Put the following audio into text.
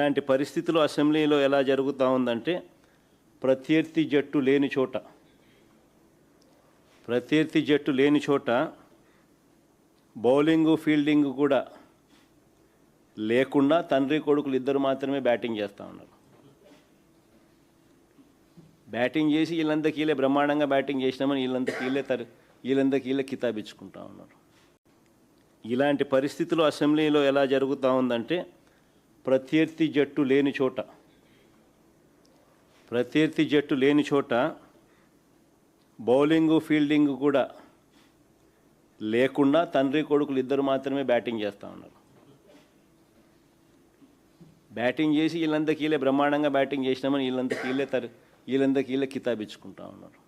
ఇలాంటి పరిస్థితులు అసెంబ్లీలో ఎలా జరుగుతూ ఉందంటే ప్రత్యర్థి జట్టు లేని చోట బౌలింగు ఫీల్డింగ్ కూడా లేకుండా తండ్రి కొడుకులు ఇద్దరు మాత్రమే బ్యాటింగ్ చేస్తూ ఉన్నారు. బ్యాటింగ్ చేసి వీళ్ళందరికీలే బ్రహ్మాండంగా బ్యాటింగ్ చేసినామని వీళ్ళందరికీలే కితాబిచ్చుకుంటా ఉన్నారు. ఇలాంటి పరిస్థితులు అసెంబ్లీలో ఎలా జరుగుతూ ఉందంటే ప్రత్యర్థి జట్టు లేని చోట బౌలింగు ఫీల్డింగ్ కూడా లేకుండా తండ్రి కొడుకులు ఇద్దరు మాత్రమే బ్యాటింగ్ చేస్తూ ఉన్నారు. బ్యాటింగ్ చేసి వీళ్ళందరికీలే బ్రహ్మాండంగా బ్యాటింగ్ చేసినామని వీళ్ళందరికీలే కితాబిచ్చుకుంటా ఉన్నారు.